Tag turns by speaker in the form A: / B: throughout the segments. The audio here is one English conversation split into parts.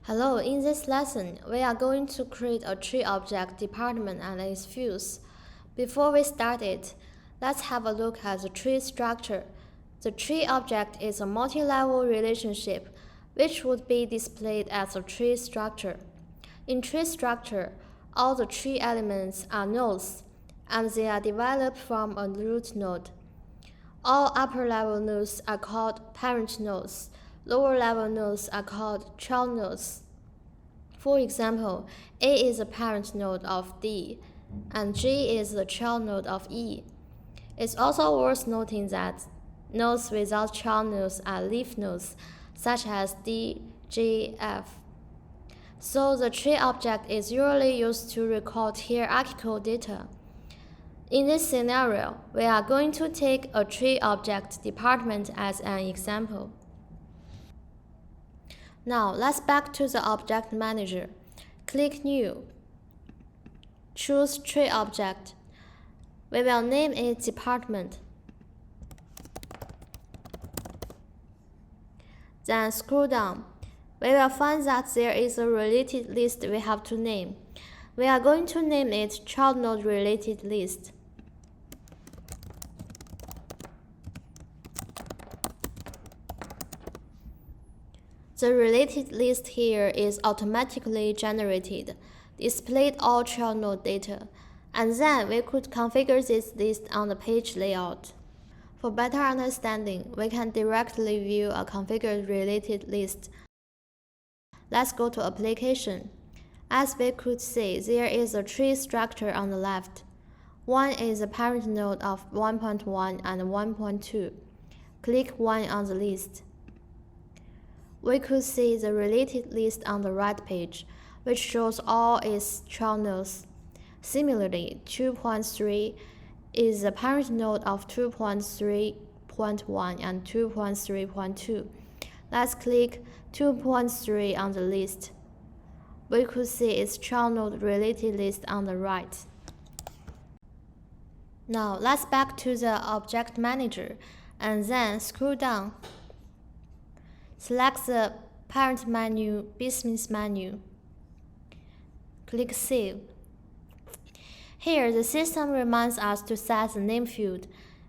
A: Hello, in this lesson, we are going to create a tree object department and its fields. Before we start it, let's have a look at the tree structure. The tree object is a multi-level relationship, which would be displayed as a tree structure. In tree structure, all the tree elements are nodes, and they are developed from a root node. All upper-level nodes are called parent nodes. Lower-level nodes are called child nodes. For example, A is a parent node of D, and G is the child node of E. It's also worth noting that nodes without child nodes are leaf nodes, such as D, G, F. So the tree object is usually used to record hierarchical data. In this scenario, we are going to take a tree object department as an example. Now, let's back to the Object Manager. Click New. Choose Tree Object. We will name it Department. Then scroll down. We will find that there is a related list we have to name. We are going to name it Child Node Related List. The related list here is automatically generated, displayed all child node data, and then we could configure this list on the page layout. For better understanding, we can directly view a configured related list. Let's go to Application. As we could see, there is a tree structure on the left. 1 is the parent node of 1.1 and 1.2. Click 1 on the list. We could see the related list on the right page, which shows all its child nodes. Similarly, 2.3 is the parent node of 2.3.1 and 2.3.2. Let's click 2.3 on the list. We could see its child node related list on the right. Now, let's back to the Object Manager, and then scroll down. Select the Parent menu, Business menu. Click Save. Here, the system reminds us to set the name field.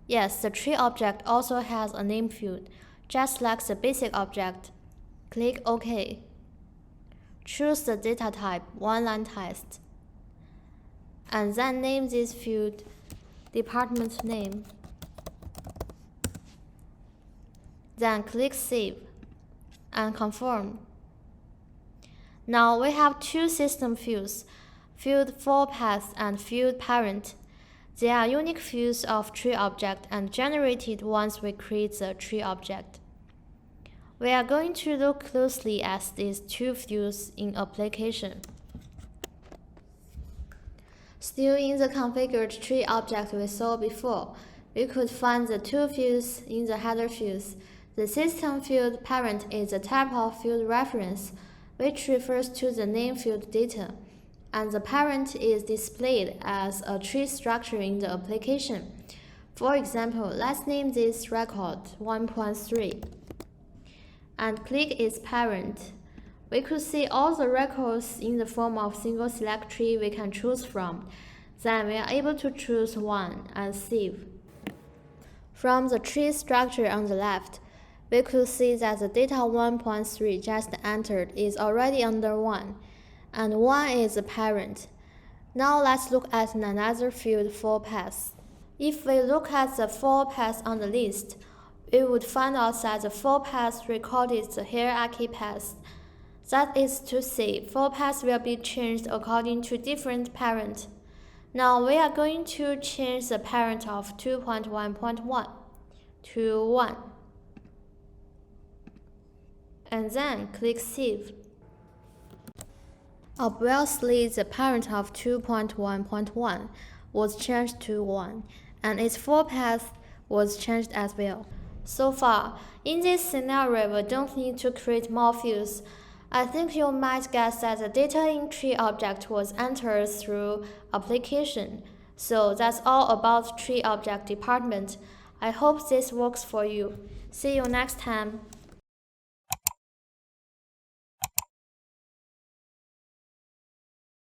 A: Yes, the tree object also has a name field, just like the basic object. Click OK. Choose the data type, one-line text, and then name this field Department Name. Then click Save and confirm. Now we have two system fields, field ClickPaaS and field parent. They are unique fields of tree object and generated once we create the tree object. We are going to look closely at these two fields in application. Still in the configured tree object we saw before, we could find the two fields in the header fields. The system field parent is a type of field reference, which refers to the name field data, and the parent is displayed as a tree structure in the application. For example, let's name this record 1.3 and click its parent. We could see all the records in the form of single select tree we can choose from. Then we are able to choose one and save. From the tree structure on the left, we could see that the data 1.3 just entered is already under 1, and 1 is the parent. Now let's look at another field ClickPaaS. If we look at the ClickPaaS on the list, we would find out that the ClickPaaS recorded the hierarchy path. That is to say, ClickPaaS will be changed according to different parent. Now we are going to change the parent of 2.1.1 to 1. And then click Save. Obviously, the parent of 2.1.1 was changed to 1, and its ClickPaaS was changed as well. So far, in this scenario, we don't need to create more fields. I think you might guess that the data in tree object was entered through application. So that's all about tree object department. I hope this works for you. See you next time.